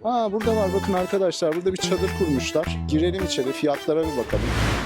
Aa, burada var bakın arkadaşlar. Burada bir çadır kurmuşlar. Girelim içeri, fiyatlara bir bakalım.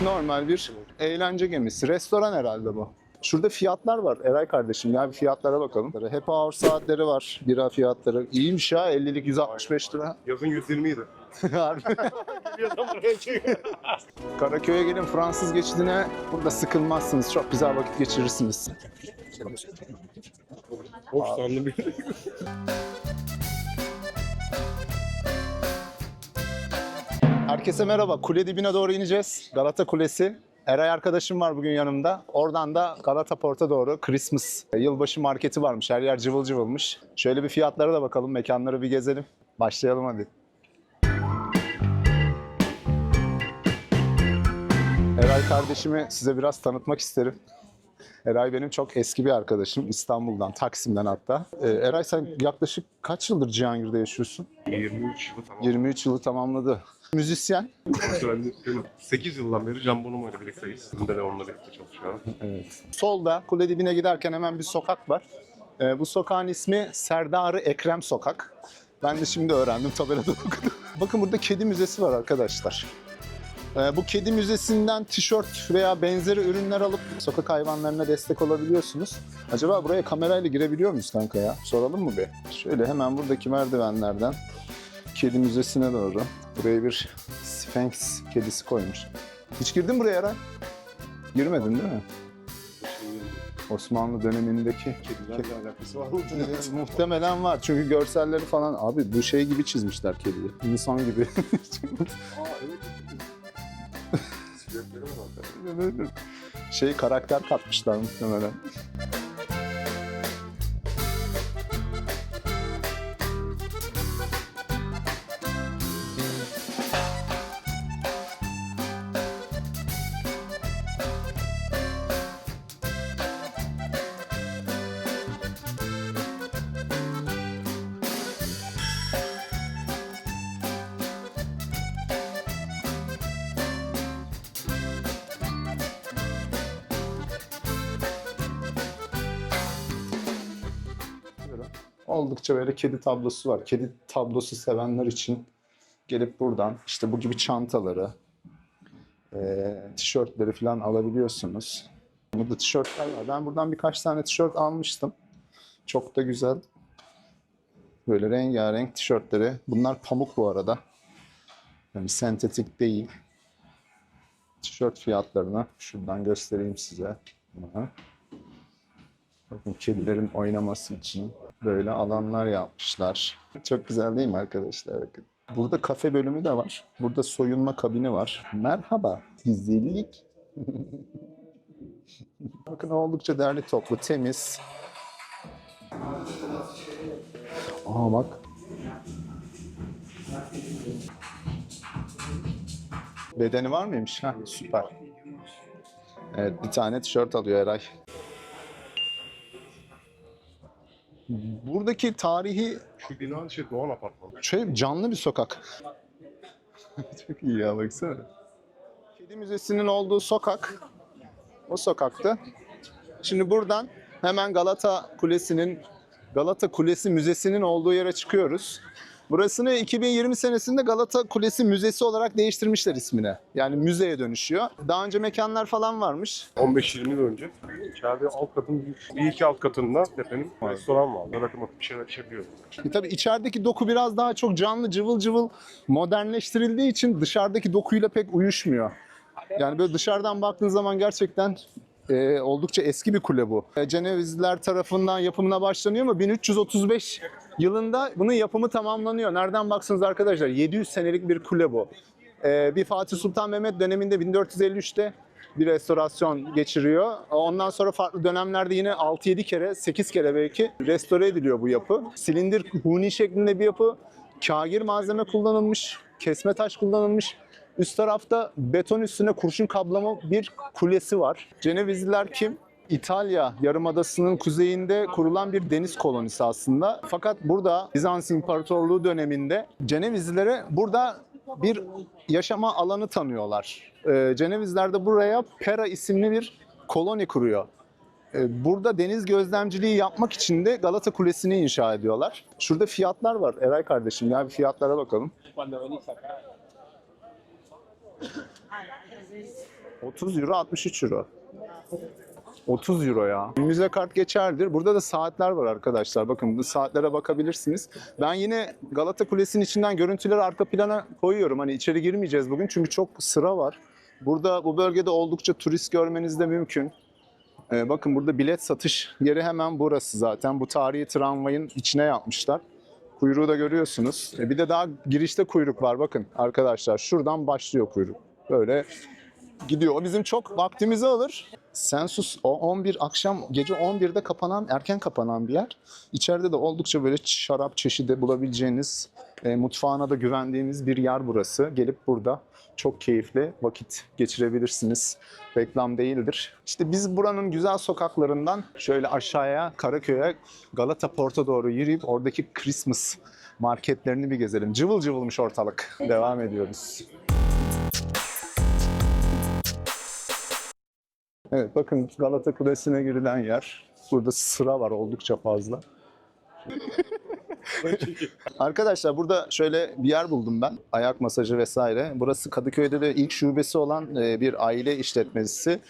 Normal bir eğlence gemisi. Restoran herhalde bu. Şurada fiyatlar var Eray kardeşim. Ya bir fiyatlara bakalım. Happy Hour saatleri var. Bira fiyatları. İyiymiş ha. 50'lik 165 lira. Yazın 120 idi. Harbi. Karaköy'e gelin, Fransız geçidine. Burada sıkılmazsınız. Çok güzel vakit geçirirsiniz. Hoş sandım bir. Herkese merhaba. Kule dibine doğru ineceğiz. Galata Kulesi. Eray arkadaşım var bugün yanımda. Oradan da Galata Port'a doğru Christmas yılbaşı marketi varmış. Her yer cıvıl cıvılmış. Şöyle bir fiyatlara da bakalım. Mekanları bir gezelim. Başlayalım hadi. Eray kardeşimi size biraz tanıtmak isterim. Eray benim çok eski bir arkadaşım. İstanbul'dan, Taksim'den hatta. Eray sen yaklaşık kaç yıldır Cihangir'de yaşıyorsun? 23 yılı tamam. 23 yılı tamamladı. Müzisyen. Ben 8 yıldan beri Can Bonomo ile birlikteyiz. Bunda da onunla birlikte çalışıyorum. Evet. Solda kule dibine giderken hemen bir sokak var. Bu sokağın ismi Serdar-ı Ekrem Sokak. Ben de şimdi öğrendim, tabelada okudum. Bakın burada kedi müzesi var arkadaşlar. Bu kedi müzesinden tişört veya benzeri ürünler alıp sokak hayvanlarına destek olabiliyorsunuz. Acaba buraya kamerayla girebiliyor muyuz kanka ya? Soralım mı bir? Şöyle hemen buradaki merdivenlerden kedi müzesine doğru. Buraya bir Sphinx kedisi koymuş. Hiç girdin buraya Eray? Girmedin değil mi? Osmanlı dönemindeki Kedilerle alakası var mı? muhtemelen var çünkü görselleri falan abi bu şey gibi çizmişler kediyi. İnsan gibi. Şey karakter katmışlar muhtemelen. Oldukça böyle kedi tablosu var. Kedi tablosu sevenler için gelip buradan işte bu gibi çantaları, tişörtleri falan alabiliyorsunuz. Burada tişörtler var. Ben buradan birkaç tane tişört almıştım. Çok da güzel. Böyle rengarenk tişörtleri. Bunlar pamuk bu arada. Yani sentetik değil. Tişört fiyatlarını şuradan göstereyim size. Aha. Bakın kedilerin oynaması için böyle alanlar yapmışlar. Çok güzel değil mi arkadaşlar? Bakın. Burada kafe bölümü de var. Burada soyunma kabini var. Merhaba. Güzellik. Bakın oldukça derli toplu, temiz. Aa bak. Bedeni var mıymış? Ha, süper. Evet, bir tane tişört alıyor Eray. Buradaki tarihi Şu bina Doğan Apartmanı. canlı bir sokak. Çok iyi ya baksana. Kedi Müzesi'nin olduğu sokak. O sokakta. Şimdi buradan hemen Galata Kulesi Müzesi'nin olduğu yere çıkıyoruz. Burasını 2020 senesinde Galata Kulesi Müzesi olarak değiştirmişler ismine. Yani müzeye dönüşüyor. Daha önce mekanlar falan varmış. 15-20 yıl önce içeride alt katın bir iki alt katında tepenin restoran vardı. Rakım atıp bir şeyler içebiliyoruz. Tabii içerideki doku biraz daha çok canlı, cıvıl cıvıl modernleştirildiği için dışarıdaki dokuyla pek uyuşmuyor. Yani böyle dışarıdan baktığın zaman gerçekten oldukça eski bir kule bu. Cenevizliler tarafından yapımına başlanıyor ama 1335 yılında bunun yapımı tamamlanıyor. Nereden baksanız arkadaşlar 700 senelik bir kule bu. Bir Fatih Sultan Mehmet döneminde 1453'te bir restorasyon geçiriyor. Ondan sonra farklı dönemlerde yine 6-7 kere, 8 kere belki restore ediliyor bu yapı. Silindir huni şeklinde bir yapı. Kagir malzeme kullanılmış, kesme taş kullanılmış. Üst tarafta beton üstüne kurşun kaplama bir kulesi var. Cenevizliler kim? İtalya Yarımadası'nın kuzeyinde kurulan bir deniz kolonisi aslında. Fakat burada Bizans İmparatorluğu döneminde Cenevizlilere burada bir yaşama alanı tanıyorlar. Cenevizler de buraya Pera isimli bir koloni kuruyor. Burada deniz gözlemciliği yapmak için de Galata Kulesi'ni inşa ediyorlar. Şurada fiyatlar var. Eray kardeşim ya bir fiyatlara bakalım. 30 euro, 63 euro. 30 euro ya. Müze kart geçerlidir. Burada da saatler var arkadaşlar. Bakın bu saatlere bakabilirsiniz. Ben yine Galata Kulesi'nin içinden görüntüleri arka plana koyuyorum. Hani içeri girmeyeceğiz bugün çünkü çok sıra var. Burada bu bölgede oldukça turist görmeniz de mümkün. Bakın burada bilet satış yeri hemen burası zaten. Bu tarihi tramvayın içine yapmışlar. Kuyruğu da görüyorsunuz. Bir de daha girişte kuyruk var bakın arkadaşlar. Şuradan başlıyor kuyruk. Böyle gidiyor. O bizim çok vaktimizi alır. Sensus o 11 akşam gece 11'de kapanan, erken kapanan bir yer. İçeride de oldukça böyle şarap çeşidi bulabileceğiniz, mutfağına da güvendiğiniz bir yer burası. Gelip burada çok keyifli vakit geçirebilirsiniz. Reklam değildir. İşte biz buranın güzel sokaklarından şöyle aşağıya Karaköy'e, Galata Port'a doğru yürüyüp oradaki Christmas marketlerini bir gezelim. Cıvıl cıvılmış ortalık. Devam ediyoruz. Evet bakın Galata Kulesi'ne girilen yer. Burada sıra var oldukça fazla. Arkadaşlar burada şöyle bir yer buldum ben. Ayak masajı vesaire. Burası Kadıköy'de de ilk şubesi olan bir aile işletmesi.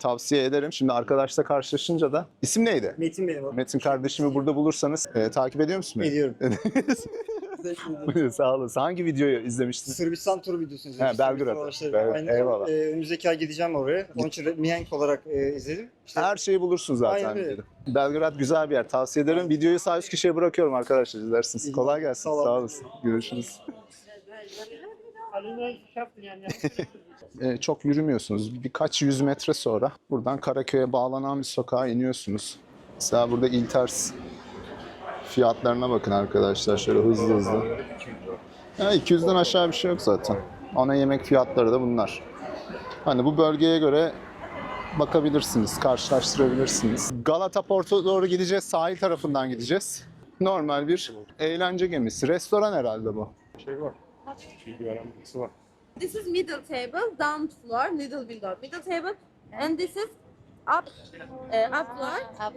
Tavsiye ederim. Şimdi arkadaşla karşılaşınca da. İsim neydi? Metin benim adım. Metin kardeşimi burada bulursanız takip ediyor musun? Ediyorum. Sağ olasın. Hangi videoyu izlemiştin? Sırbistan turu videosunu He, izledim. Belgrad. Aynen. Eyvallah. Önümüzdeki ay gideceğim oraya. Onun için mihenk olarak izledim. İşte Her şeyi bulursun zaten. Aynen öyle. Belgrad güzel bir yer. Tavsiye ederim. Videoyu sağ üst kişiye bırakıyorum arkadaşlar. İzlersiniz. İyi. Kolay gelsin. Sağ ol. Sağ olasın. Görüşürüz. Çok yürümüyorsunuz. Birkaç yüz metre sonra buradan Karaköy'e bağlanan bir sokağa iniyorsunuz. Mesela burada İlters fiyatlarına bakın arkadaşlar. Şöyle hızlı hızlı. 200'den aşağı bir şey yok zaten. Ana yemek fiyatları da bunlar. Hani bu bölgeye göre bakabilirsiniz, karşılaştırabilirsiniz. Galata Port'a doğru gideceğiz, sahil tarafından gideceğiz. Normal bir eğlence gemisi. Restoran herhalde bu. Şey var. Bir veren birisi var. This is middle table, down floor, middle window. Middle table, and this is up floor,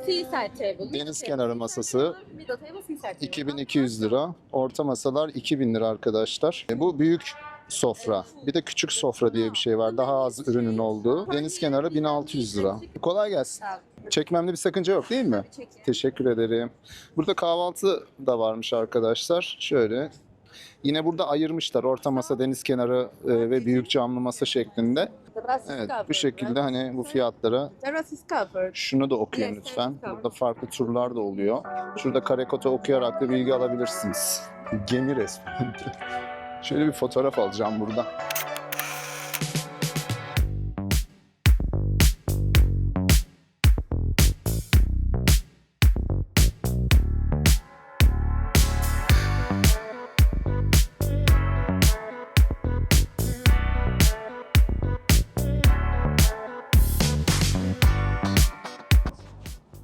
seaside table. Middle Deniz table, kenarı masası. Middle table, seaside table. 2200 lira. Orta masalar 2000 lira arkadaşlar. Bu büyük sofra. Bir de küçük sofra diye bir şey var. Daha az ürünün olduğu. Deniz kenarı 1600 lira. Kolay gelsin. Sağ ol. Çekmemde bir sakınca yok değil mi? Çekin. Teşekkür ederim. Burada kahvaltı da varmış arkadaşlar. Şöyle. Yine burada ayırmışlar orta masa, deniz kenarı ve büyük camlı masa şeklinde. Terrace is Evet, covered, bu şekilde right? hani bu fiyatlara. Terrace is covered. Şunu da okuyun Yes, lütfen. yes, tamam. Burada farklı turlar da oluyor. Şurada Karekota okuyarak da bilgi alabilirsiniz. Gemi resmi. Şöyle bir fotoğraf alacağım burada.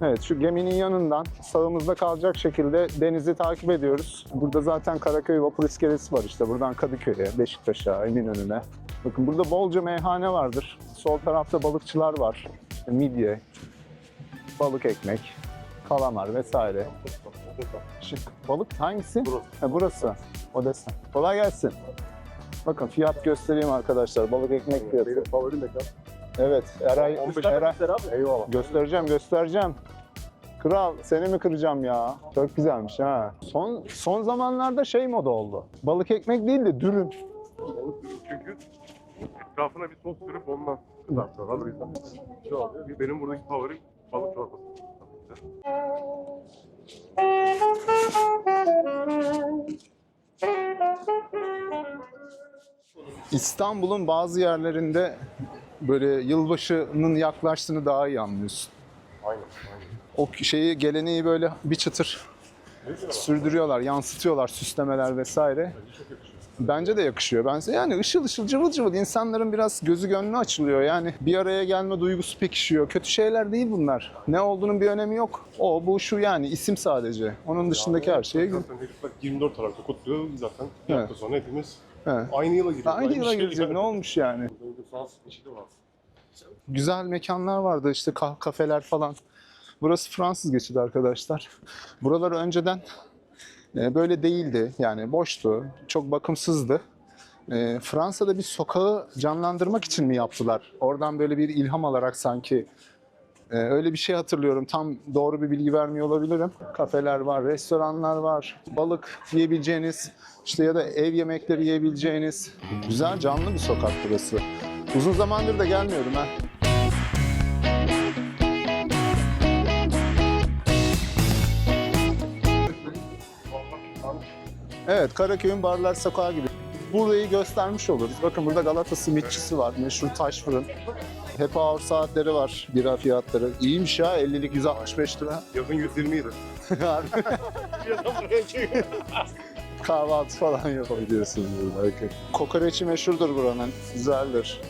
Evet, şu geminin yanından sağımızda kalacak şekilde denizi takip ediyoruz. Burada zaten Karaköy vapur iskelesi var işte. Buradan Kadıköy'e, Beşiktaş'a, Eminönü'ne. Bakın burada bolca meyhane vardır. Sol tarafta balıkçılar var. İşte midye, balık ekmek, kalamar vesaire. Şık. Balık hangisi? Burası. Burası. Odessa. Kolay gelsin. Bakın fiyat göstereyim arkadaşlar. Balık ekmek fiyatı. Benim favorim mekan. Evet, Eray. 15 Eray. abi. Eyvallah. Göstereceğim. Kral seni mi kıracağım ya? Çok güzelmiş ha. Son zamanlarda şey moda oldu. Balık ekmek değil de dürüm. Çünkü etrafına bir sos sürüp ondan kızartıyorlar. O yüzden şey oluyor. Benim buradaki favorim balık çorbası. İstanbul'un bazı yerlerinde böyle yılbaşının yaklaştığını daha iyi anlıyorsun. Aynen. O şeyi, geleneği böyle bir çıtır sürdürüyorlar, yansıtıyorlar, süslemeler vesaire. Bence de yakışıyor. Yani ışıl ışıl, cıvıl cıvıl, insanların biraz gözü gönlü açılıyor. Yani bir araya gelme duygusu pekişiyor. Kötü şeyler değil bunlar. Ne olduğunun bir önemi yok. O, bu, şu yani isim sadece. Onun dışındaki her şey. Zaten herifler 24 Aralık'ta kutluyor zaten. Bir hafta sonra hepimiz Evet. aynı yıla giriyoruz. Aynı yıla şey girecek. yani. Ne olmuş yani? Burada Fransız neşeli var. Güzel mekanlar vardı işte kafeler falan. Burası Fransız Geçidi arkadaşlar. Buralar önceden böyle değildi. Yani boştu. Çok bakımsızdı. Fransa'da bir sokağı canlandırmak için mi yaptılar? Oradan böyle bir ilham alarak sanki öyle bir şey hatırlıyorum. Tam doğru bir bilgi vermiyor olabilirim. Kafeler var, restoranlar var, balık yiyebileceğiniz, işte ya da ev yemekleri yiyebileceğiniz güzel canlı bir sokak burası. Uzun zamandır da gelmiyorum ha. Evet, Karaköy'ün Barlar Sokağı gibi. Burayı göstermiş oluruz. Bakın burada Galata simitçisi var, meşhur taş fırın. Happy Hour saatleri var, bira fiyatları. İyiymiş ya, 50'lik 165 lira. Yazın 120 idi. Kahvaltı falan yapabiliyorsunuz burada. Bakın. Kokoreçi meşhurdur buranın, güzeldir.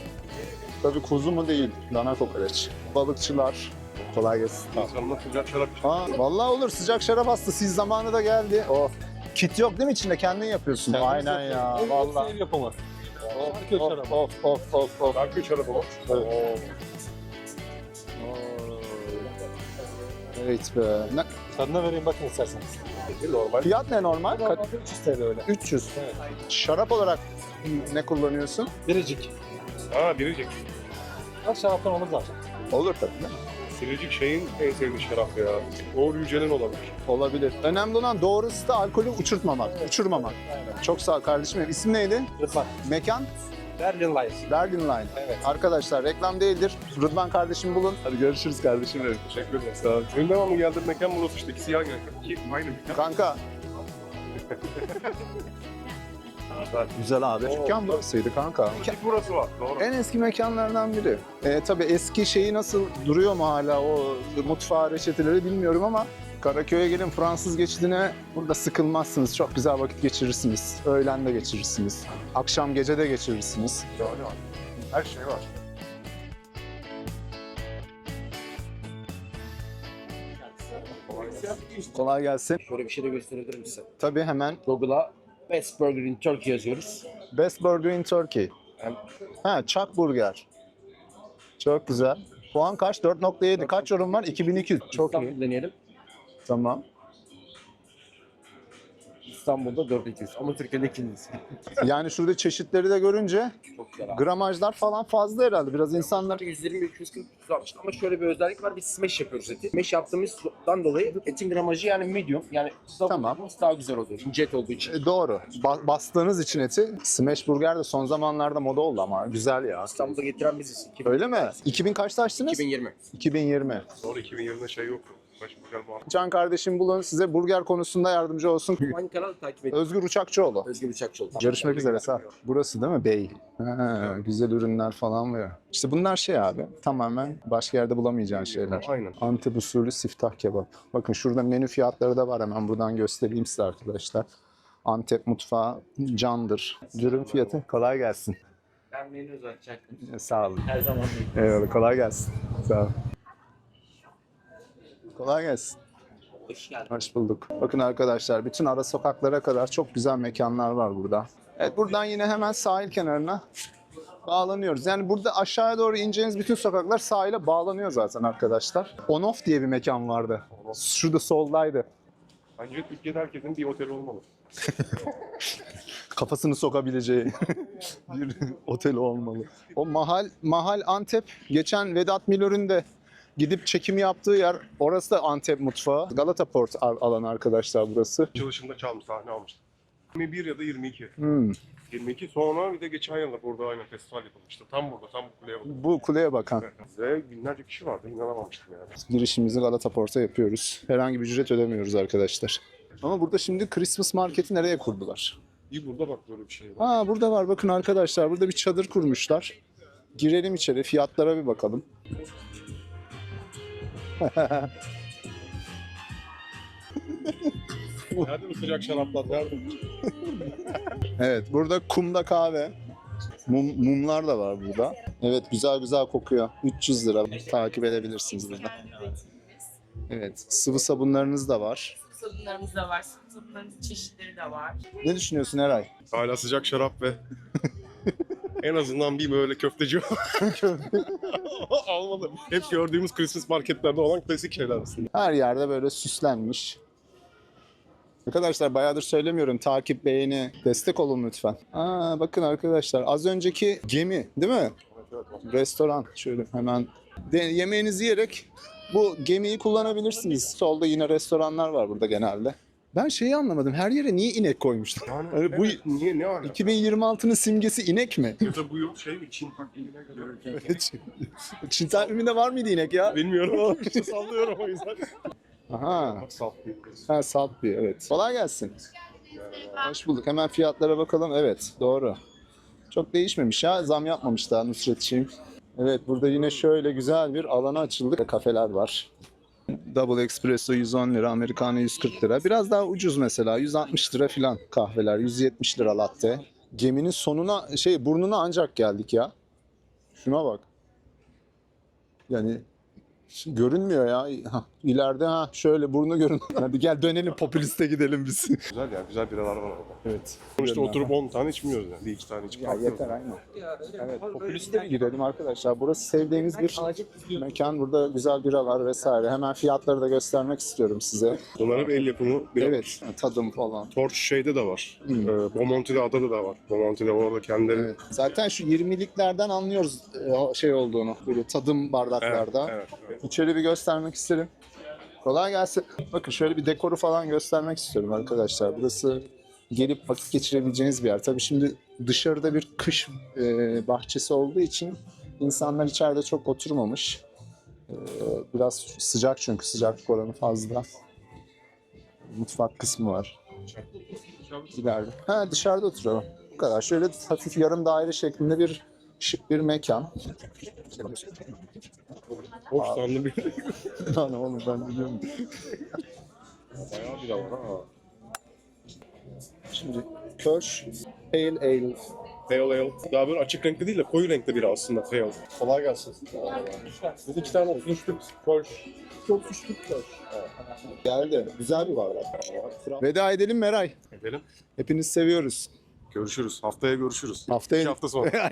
Tabii kuzu mu değil, dana kokoreç. Balıkçılar, kolay gelsin. İnsanlar sıcak şarap Vallahi olur, sıcak şarap hastası. Siz zamanı da geldi. Oh. Kit yok değil mi içinde? Kendin yapıyorsun. Aynen ya, vallahi. Yapamaz. Of. Belki şarap olur. Evet be. Tadına vereyim bakın isterseniz. Normal. Fiyat ne normal? 300 TL öyle. 300. Evet. Şarap olarak ne kullanıyorsun? Biricik. Ha Biricik. Kaç şaraptan olur zaten. Olur tabii. değil mi? Biricik şeyin en sevdiği şarap ya. Doğru Yücel'in olabilir. Olabilir. Önemli olan doğrusu da alkolü uçurmamak. Çok sağ ol kardeşim. Benim. İsim neydi? Rıdvan. Mekan? Berlin Lies. Berlin Line. Evet. Arkadaşlar reklam değildir. Rıdvan kardeşim bulun. Hadi görüşürüz kardeşim benim. Teşekkür ederim. Sağ ol. Benim devamlı geldiğim mekan burası işte. İkisi yan yana. İki aynı mekan. Kanka. Güzel abi. Dükkan burasıydı kanka. İki burası var. Doğru. En eski mekanlardan biri. Tabii eski şeyi nasıl duruyor mu hala o mutfağı reçeteleri bilmiyorum ama Karaköy'e gelin Fransız Geçidi'ne burada sıkılmazsınız. Çok güzel vakit geçirirsiniz. Öğlen de geçirirsiniz. Akşam gece de geçirirsiniz. Yani var. Her şey var. Kolay gelsin. Şöyle bir şey de gösterebilirim size. Tabii hemen. Google'a Best Burger in Turkey yazıyoruz. Best Burger in Turkey. Ha, Chuck Burger. Çok güzel. Puan kaç? 4.7. Kaç yorum var? 2200. Çok iyi. İstanbul deneyelim. Tamam. İstanbul'da 4200 ama Türkiye'de 200. Yani şurada çeşitleri de görünce Çok güzel abi. gramajlar falan fazla herhalde. Biraz insanlar 120, 240, 360 ama şöyle bir özellik var. Biz smash yapıyoruz eti. Smash yaptığımızdan dolayı etin gramajı yani medium. Yani Tamam. daha güzel oluyor. İnce et olduğu için. Doğru. Bastığınız için eti. Smash Burger de son zamanlarda moda oldu ama güzel ya. İstanbul'da getiren biziz. Öyle mi? 2000 kaçta açtınız? 2020. 2020. Doğru 2020'de şey yoktu. Baş güzel muhabbet. Can kardeşim bulun size burger konusunda yardımcı olsun. Aynı kanalı takip edin. Özgür Uçakçıoğlu. Özgür Uçakçıoğlu. Görüşmek üzere sağ ol. Burası değil mi Bey? Ha, güzel ürünler falan var. İşte bunlar şey abi tamamen başka yerde bulamayacağın şeyler. Aynen. Antep usulü siftah kebap. Bakın şurada menü fiyatları da var hemen buradan göstereyim size arkadaşlar. Antep mutfağı candır. Dürüm fiyatı kolay gelsin. Ben menü uzatacaktım. Sağ olun. Her zaman Eyvallah kolay gelsin. Sağ ol. Kolay gelsin. hoş geldin. Hoş bulduk. Bakın arkadaşlar bütün ara sokaklara kadar çok güzel mekanlar var burada. Evet buradan yine hemen sahil kenarına bağlanıyoruz. Yani burada aşağıya doğru ineceğiniz bütün sokaklar sahile bağlanıyor zaten arkadaşlar. On Off diye bir mekan vardı. Şurada soldaydı. Bence Türkiye'de herkesin bir oteli olmalı. Kafasını sokabileceği bir otel olmalı. O Mahal Antep. Geçen Vedat Milor'un da gidip çekim yaptığı yer. Orası da Antep mutfağı. Galata Port alanı arkadaşlar burası. Çalışımda çalmış, sahne almıştım. 21 ya da 22. 22 sonra bir de geçen yıl da burada aynı festival yapılmıştı. Tam burada, tam bu kuleye bakın. Bu kuleye bakan. Ve binlerce kişi vardı, inanamamıştım yani. Girişimizi Galata Port'a yapıyoruz. Herhangi bir ücret ödemiyoruz arkadaşlar. Ama burada şimdi Christmas marketi nereye kurdular? İyi burada bak böyle bir şey var. Aa burada var bakın arkadaşlar. Burada bir çadır kurmuşlar. Girelim içeri fiyatlara bir bakalım. Nerede bu sıcak şaraplar, nerede? Evet burada kumda kahve. Mumlar da var burada. Evet güzel güzel kokuyor. 300 lira takip edebilirsiniz burada. Evet sıvı sabunlarınız da var. Sabunlarımız da var. Sabunlarımızın çeşitleri de var. Ne düşünüyorsun Eray? Hala sıcak şarap ve En azından bir böyle köfteci almadım. Hep gördüğümüz Christmas marketlerde olan klasik şeyler aslında. Her yerde böyle süslenmiş. Arkadaşlar bayağıdır söylemiyorum. Takip, beğeni, destek olun lütfen. Bakın arkadaşlar az önceki gemi değil mi? Restoran. Şöyle hemen yemeğinizi yiyerek bu gemiyi kullanabilirsiniz. Solda yine restoranlar var burada genelde. Ben şeyi anlamadım. Her yere niye inek koymuşlar? Yani, Yani bu evet, niye ne var? 2026'nın simgesi inek mi? Ya da bu yıl şey mi? Çin takvimine göre. Çin takviminde var mıydı inek ya? Bilmiyorum. İşte sallıyorum o yüzden. Aha. Salt bir. Ha, salt bir, evet. Kolay gelsin. Hoş bulduk. Hemen fiyatlara bakalım. Evet, doğru. Çok değişmemiş ya. Zam yapmamış daha Nusretciğim. Evet, burada yine şöyle güzel bir alana açıldık. Kafeler var. Double Espresso 110 lira, Americano 140 lira. Biraz daha ucuz mesela. 160 lira filan kahveler. 170 lira latte. Geminin sonuna, burnuna ancak geldik ya. Şuna bak. Yani görünmüyor ya. İleride şöyle burnu görün. Hadi gel dönelim popüliste gidelim biz. Güzel ya. Güzel biralar var orada. Evet. Sonuçta oturup 10 tane içmiyoruz yani. Bir iki tane içip Ya kalkıyoruz. yeter aynen. Evet, popüliste mi girelim arkadaşlar? Burası sevdiğimiz bir mekan. Burada güzel biralar vesaire. Hemen fiyatları da göstermek istiyorum size. Bunlar hep el yapımı bira. Evet, tadım falan. Torch şeyde de var. Bomonti'de adada da var. Bomonti'de orada kendileri. Evet. Zaten şu 20'liklerden anlıyoruz olduğunu. Böyle tadım bardaklarda. Evet, evet. İçeri bir göstermek isterim. Kolay gelsin. Bakın şöyle bir dekoru falan göstermek istiyorum arkadaşlar. Burası gelip vakit geçirebileceğiniz bir yer. Tabii şimdi dışarıda bir kış bahçesi olduğu için insanlar içeride çok oturmamış. Biraz sıcak çünkü sıcaklık oranı fazla. Mutfak kısmı var. İleride. Dışarıda oturalım. Bu kadar. Şöyle hafif yarım daire şeklinde bir şık bir mekan. Hoş sanlı bir. Lan oğlum ben biliyorum. Bayağı bira var ha. Şimdi Kirsch Pale Ale. Pale ale. Daha böyle açık renkli değil de koyu renkli biri aslında pale ale. Kolay gelsin. Biz 2 tane 33'lük Kolsch. 33'lük Kolsch. Geldi. Güzel bir bardak. Veda edelim Meray. Edelim. Hepiniz seviyoruz. Görüşürüz. Haftaya görüşürüz. Haftaya... 2 hafta sonra.